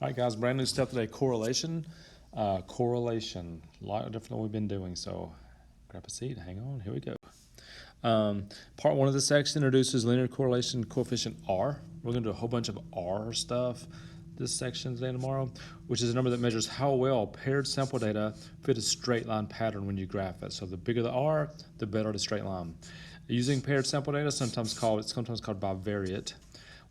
All right, guys, brand new stuff today, correlation. Correlation, a lot of different than we've been doing, so grab a seat, hang on, here we go. Part one of the section introduces linear correlation coefficient R. We're going to do a whole bunch of R stuff this section today and tomorrow, which is a number that measures how well paired sample data fit a straight line pattern when you graph it. So the bigger the R, the better the straight line. Using paired sample data, sometimes called bivariate.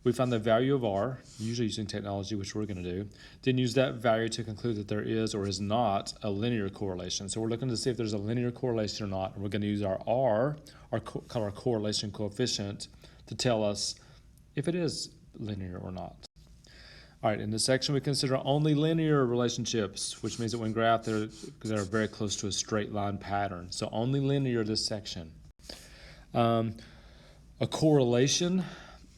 We find the value of R, usually using technology, which we're going to do, then use that value to conclude that there is or is not a linear correlation. So we're looking to see if there's a linear correlation or not, and we're going to use our R, called our correlation coefficient, to tell us if it is linear or not. All right, in this section we consider only linear relationships, which means that when graphed they're very close to a straight line pattern. So only linear this section. A correlation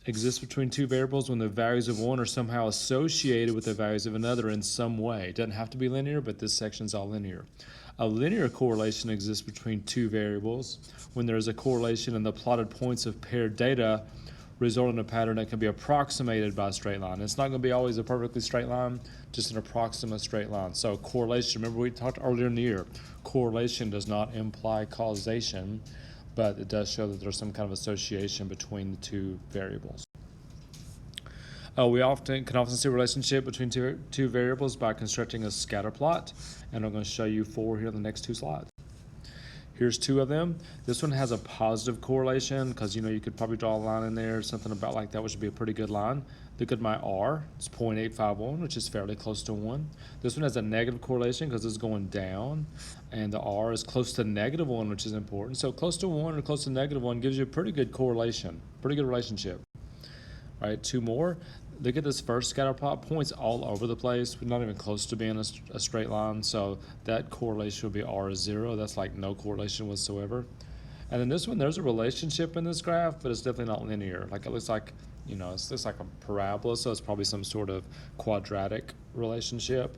exists between two variables when the values of one are somehow associated with the values of another in some way. It doesn't have to be linear, but this section's all linear. A linear correlation exists between two variables when there is a correlation and the plotted points of paired data result in a pattern that can be approximated by a straight line. It's not going to be always a perfectly straight line, just an approximate straight line. So correlation, remember we talked earlier in the year, correlation does not imply causation, but it does show that there's some kind of association between the two variables. We can often see a relationship between two variables by constructing a scatter plot, and I'm going to show you four here in the next two slides. Here's two of them. This one has a positive correlation because you could probably draw a line in there, something about like that, which would be a pretty good line. Look at my R, it's 0.851, which is fairly close to 1. This one has a negative correlation because it's going down, and the R is close to -1, which is important. So close to 1 or close to -1 gives you a pretty good correlation, pretty good relationship. All right, two more. Look at this first scatter plot, points all over the place. We're not even close to being a straight line, so that correlation would be R is 0. That's like no correlation whatsoever. And then this one, there's a relationship in this graph, but it's definitely not linear. Like it looks like, it looks like a parabola, so it's probably some sort of quadratic relationship,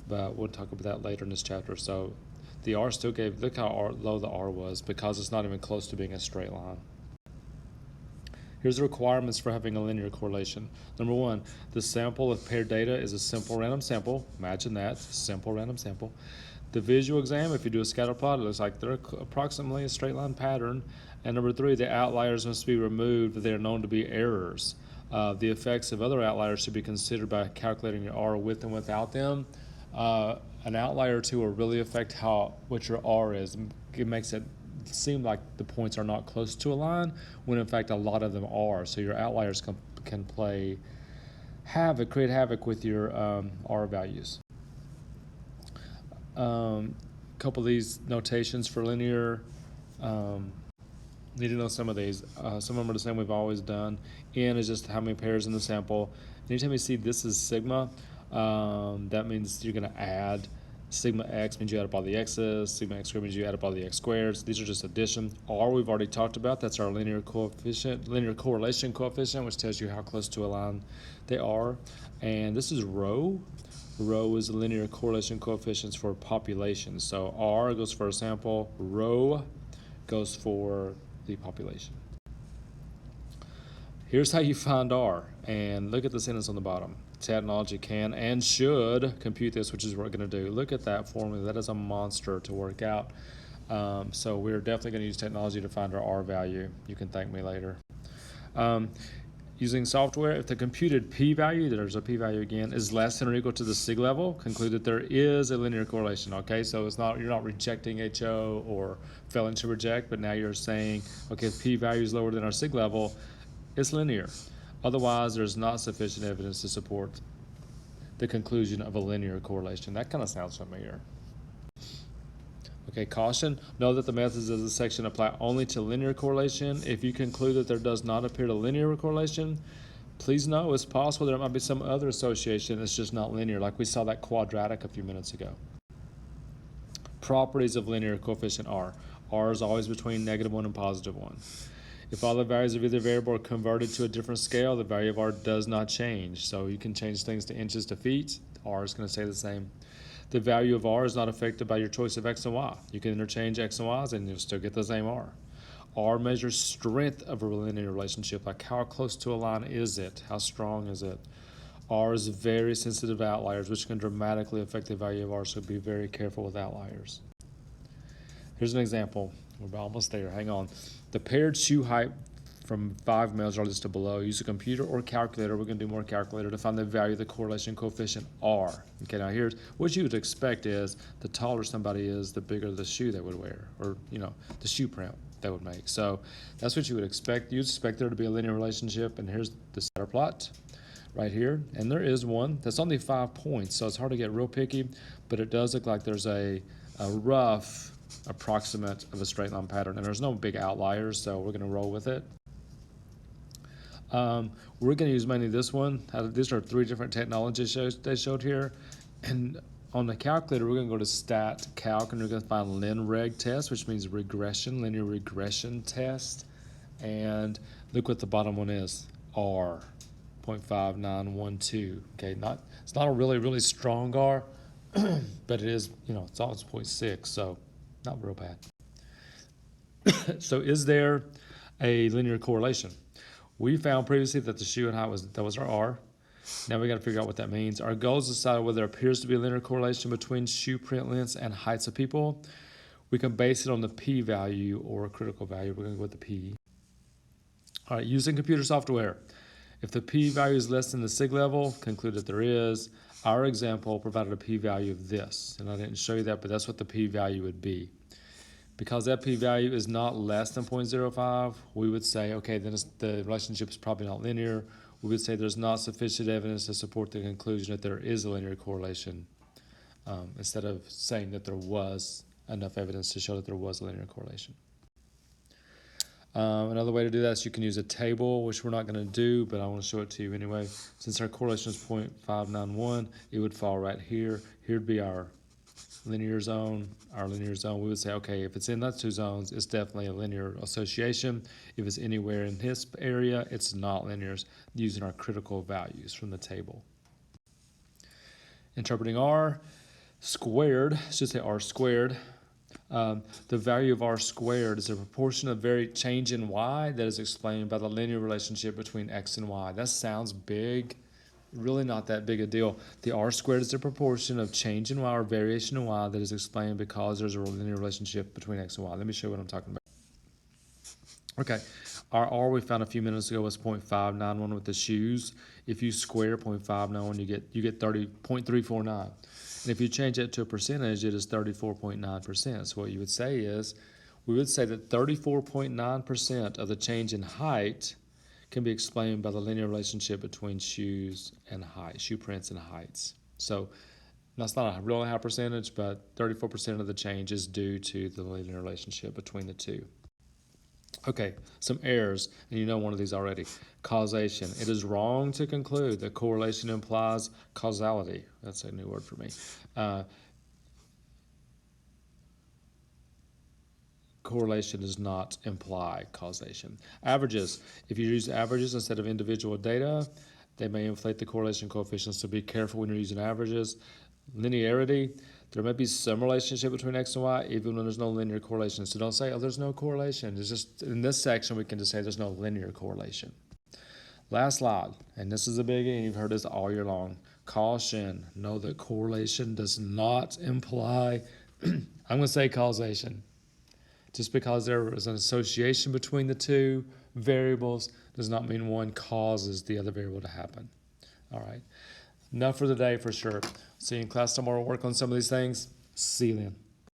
but we'll talk about that later in this chapter. So the R still look how low the R was because it's not even close to being a straight line. Here's the requirements for having a linear correlation. Number one, the sample of paired data is a simple random sample. Imagine that, simple random sample. The visual exam, if you do a scatter plot, it looks like they're approximately a straight line pattern. And number three, the outliers must be removed if they are known to be errors. The effects of other outliers should be considered by calculating your R with and without them. An outlier or two will really affect what your R is. It makes it seem like the points are not close to a line, when in fact a lot of them are. So your outliers can create havoc with your R values. Couple of these notations for linear. Need to know some of these. Some of them are the same we've always done. N is just how many pairs in the sample. Anytime you see this is sigma, that means you're going to add. Sigma x means you add up all the x's. Sigma x squared means you add up all the x squareds. These are just addition. R we've already talked about. That's our linear correlation coefficient, which tells you how close to a line they are. And this is rho. Rho is the linear correlation coefficients for population. So R goes for a sample. Rho goes for the population. Here's how you find R. And look at the sentence on the bottom. Technology can and should compute this, which is what we're going to do. Look at that formula. That is a monster to work out. So we're definitely going to use technology to find our R value. You can thank me later. Using software, if the computed p-value, there's a p-value again, is less than or equal to the sig level, conclude that there is a linear correlation. Okay, so you're not rejecting HO or failing to reject, but now you're saying, okay, if p-value is lower than our sig level, it's linear. Otherwise, there's not sufficient evidence to support the conclusion of a linear correlation. That kind of sounds familiar. Okay, caution. Know that the methods of this section apply only to linear correlation. If you conclude that there does not appear a linear correlation, please know it's possible there might be some other association that's just not linear, like we saw that quadratic a few minutes ago. Properties of linear coefficient R. R is always between -1 and +1. If all the values of either variable are converted to a different scale, the value of R does not change. So you can change things to inches to feet. R is going to stay the same. The value of R is not affected by your choice of X and Y. You can interchange X and Y's and you'll still get the same R. R measures strength of a linear relationship, like how close to a line is it? How strong is it? R is very sensitive to outliers, which can dramatically affect the value of R, so be very careful with outliers. Here's an example. We're almost there. Hang on. The paired shoe height from 5 males are listed below. Use a computer or calculator. We're going to do more calculator to find the value of the correlation coefficient R. Okay, now here's what you would expect is the taller somebody is, the bigger the shoe they would wear, or the shoe print they would make. So that's what you would expect. You'd expect there to be a linear relationship, and here's the scatter plot right here, and there is one that's only 5 points, so it's hard to get real picky, but it does look like there's a rough approximate of a straight line pattern, and there's no big outliers, so we're going to roll with it. We're going to use mainly this one. These are 3 different technologies they showed here, and on the calculator we're going to go to stat calc, and we're going to find linreg test, which means linear regression test, and look what the bottom one is, R. 0.5912. Okay, it's not a really strong R, but it is, it's always 0.6, so not real bad. So is there a linear correlation? We found previously that the shoe and height was our R. Now we got to figure out what that means. Our goal is to decide whether there appears to be a linear correlation between shoe print lengths and heights of people. We can base it on the p-value or a critical value. We're going to go with the p. All right, using computer software. If the p-value is less than the sig level, conclude that there is. Our example provided a p-value of this, and I didn't show you that, but that's what the p-value would be. Because that p-value is not less than 0.05, we would say, okay, then the relationship is probably not linear. We would say there's not sufficient evidence to support the conclusion that there is a linear correlation, instead of saying that there was enough evidence to show that there was a linear correlation. Another way to do that is you can use a table, which we're not going to do, but I want to show it to you anyway. Since our correlation is 0.591, it would fall right here. Here would be our linear zone. We would say, okay, if it's in those 2 zones, it's definitely a linear association. If it's anywhere in this area, it's not linear, using our critical values from the table. Interpreting R squared, should say R squared. The value of R squared is a proportion of change in Y that is explained by the linear relationship between X and Y. That sounds big. Really not that big a deal. The R squared is the proportion of change in Y or variation in Y that is explained because there's a linear relationship between X and Y. Let me show you what I'm talking about. Okay, our R we found a few minutes ago was 0.591 with the shoes. If you square 0.591, you get 30.349. And if you change it to a percentage, it is 34.9%. So what you would say is, we would say that 34.9% of the change in height can be explained by the linear relationship between shoes and height, shoe prints and heights. So that's not a really high percentage, but 34% of the change is due to the linear relationship between the two. Okay, some errors, and you know one of these already. Causation. It is wrong to conclude that correlation implies causality. That's a new word for me. Correlation does not imply causation. Averages. If you use averages instead of individual data, they may inflate the correlation coefficients, so be careful when you're using averages. Linearity. There may be some relationship between X and Y, even when there's no linear correlation. So don't say, oh, there's no correlation. It's just, in this section, we can just say there's no linear correlation. Last slide, and this is a biggie, and you've heard this all year long. Caution. Know that correlation does not imply, I'm going to say causation. Just because there is an association between the two variables does not mean one causes the other variable to happen. All right. Enough for the day for sure. See you in class tomorrow. Work on some of these things. See you then.